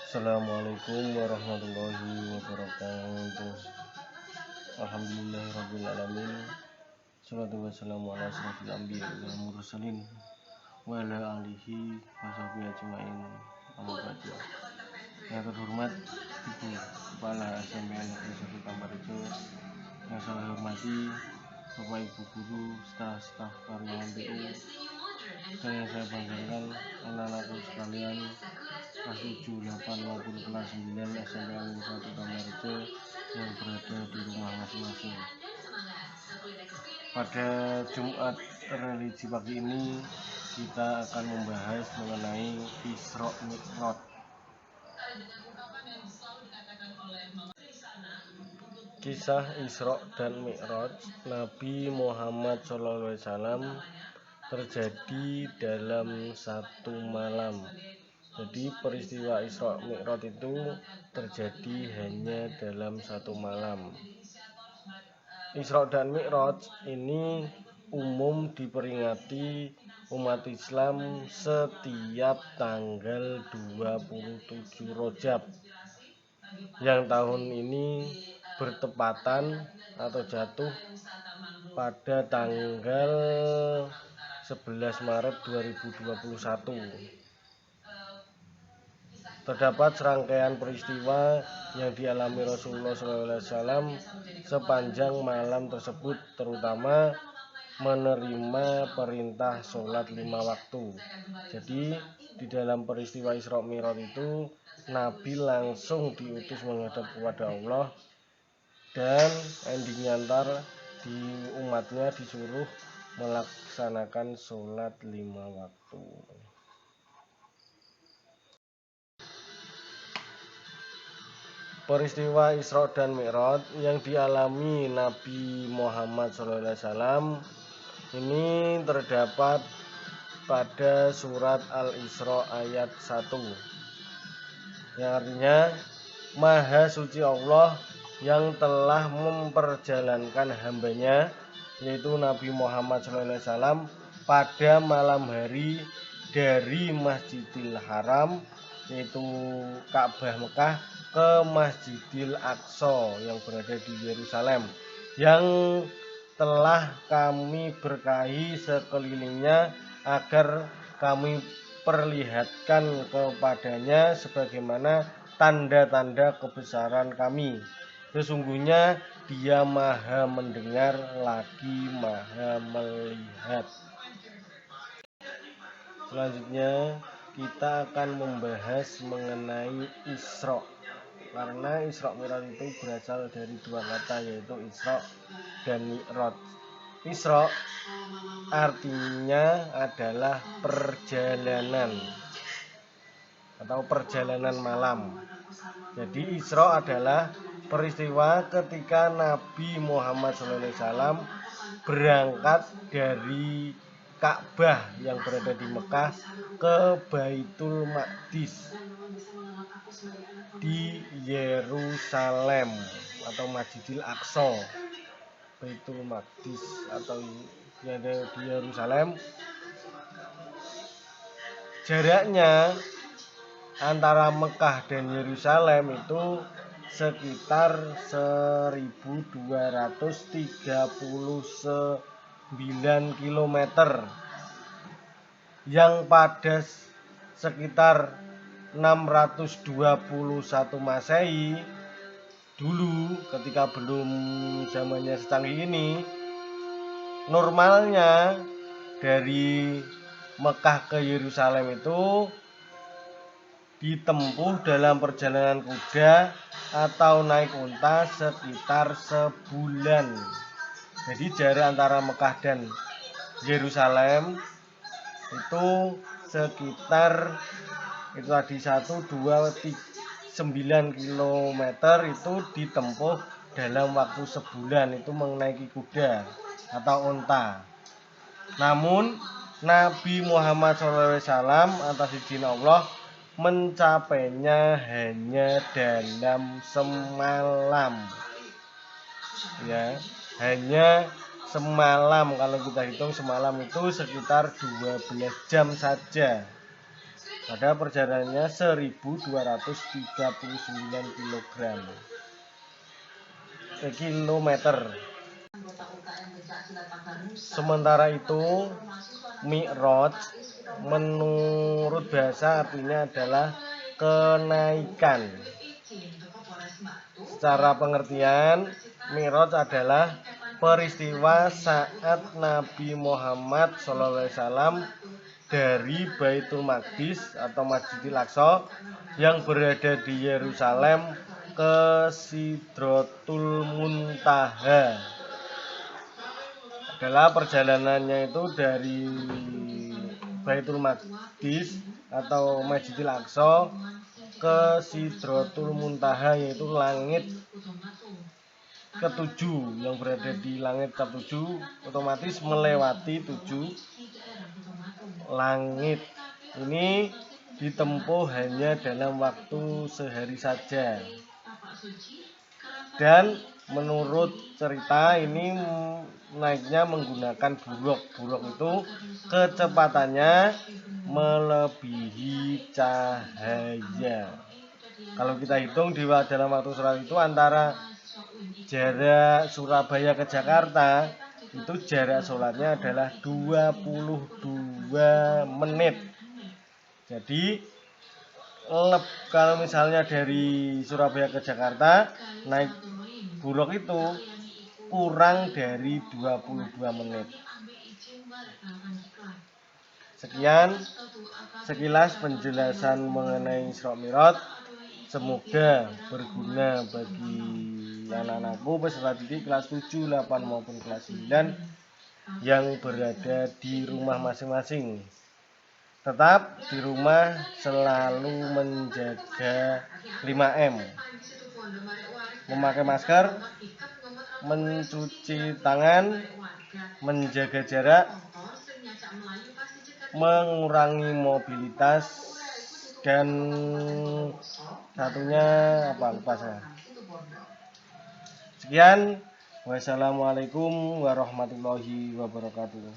Assalamualaikum warahmatullahi wabarakatuh. Alhamdulillahirrabbilalamin. Salatu wassalamu ala asrafil anbiya wal mursalin wa ala alihi wa sahbihi ajmain. Amma ba'du. Yang terhormat Ibu Kepala SMPN Negeri 1 Tambarrejo, yang saya hormati Bapak Ibu guru, staf karyawan PU, dan yang saya banggakan anak-anakku sekalian kelas 7, 8 maupun kelas 9 SMPN Negeri 1 Tambarrejo yang berada di rumah masing-masing. Pada Jumat religi pagi ini kita akan membahas mengenai Isra Mi'raj. Kisah Isra dan Mi'raj Nabi Muhammad SAW terjadi dalam satu malam. Jadi peristiwa Isra Mi'raj itu terjadi hanya dalam satu malam. Isra dan Mi'raj ini umum diperingati umat Islam setiap tanggal 27 Rajab, yang tahun ini bertepatan atau jatuh pada tanggal 11 Maret 2021. Terdapat serangkaian peristiwa yang dialami Rasulullah SAW sepanjang malam tersebut, terutama menerima perintah sholat 5 waktu. Jadi di dalam peristiwa Isra Mi'raj itu Nabi langsung diutus menghadap kepada Allah, dan endingnya ntar di umatnya disuruh melaksanakan sholat 5 waktu. Peristiwa Isra dan Mi'raj yang dialami Nabi Muhammad SAW ini terdapat pada surat Al-Isra ayat 1, yang artinya Maha suci Allah yang telah memperjalankan hambanya, yaitu Nabi Muhammad SAW, pada malam hari dari Masjidil Haram, yaitu Ka'bah Mekah, ke Masjidil Aqsa yang berada di Yerusalem, yang telah kami berkahi sekelilingnya agar kami perlihatkan kepadanya sebagaimana tanda-tanda kebesaran kami. Sesungguhnya Dia Maha mendengar lagi Maha melihat. Selanjutnya kita akan membahas mengenai Isra, karena Isra Mi'raj itu berasal dari dua kata, yaitu Isra dan Mi'raj. Isra artinya adalah perjalanan atau perjalanan malam. Jadi Isra adalah peristiwa ketika Nabi Muhammad SAW berangkat dari Ka'bah yang berada di Mekah ke Baitul Maqdis di Yerusalem atau Masjidil Aqsa. Baitul Maqdis atau yang ada di Yerusalem, jaraknya antara Mekah dan Yerusalem itu sekitar 1239 km, yang pada sekitar 621 Masehi dulu, ketika belum zamannya secanggih ini, normalnya dari Mekah ke Yerusalem itu ditempuh dalam perjalanan kuda atau naik unta sekitar sebulan. Jadi jarak antara Mekah dan Yerusalem itu sekitar itu tadi 9 km itu ditempuh dalam waktu sebulan, itu menaiki kuda atau unta. Namun Nabi Muhammad SAW atas izin Allah mencapainya hanya dalam semalam, ya, hanya semalam. Kalau kita hitung semalam itu sekitar 12 jam saja. Pada perjalanannya 1239 kilometer. Sementara itu, Mi'raj menurut bahasa artinya adalah kenaikan. Secara pengertian, Mi'raj adalah peristiwa saat Nabi Muhammad SAW dari Baitul Maqdis atau Masjidil Aqsa yang berada di Yerusalem ke Sidratul Muntaha. Adalah perjalanannya itu dari Baitul Maqdis atau Masjidil Aqsa ke Sidratul Muntaha, yaitu langit ketujuh, yang berada di langit ketujuh otomatis melewati 7 langit. Ini ditempuh hanya dalam waktu sehari saja. Dan menurut cerita ini naiknya menggunakan buruk. Buruk itu kecepatannya melebihi cahaya. Kalau kita hitung dalam waktu sholat itu, antara jarak Surabaya ke Jakarta itu jarak sholatnya adalah 22 menit. Jadi kalau misalnya dari Surabaya ke Jakarta naik buruk itu kurang dari 22 menit. Sekian sekilas penjelasan mengenai Isra Mi'raj. Semoga berguna bagi anak-anakku peserta didik kelas 7, 8 maupun kelas 9 yang berada di rumah masing-masing. Tetap di rumah selalu menjaga 5M. Memakai masker, mencuci tangan, menjaga jarak, mengurangi mobilitas, dan satunya lupa saya. Sekian, wassalamualaikum warahmatullahi wabarakatuh.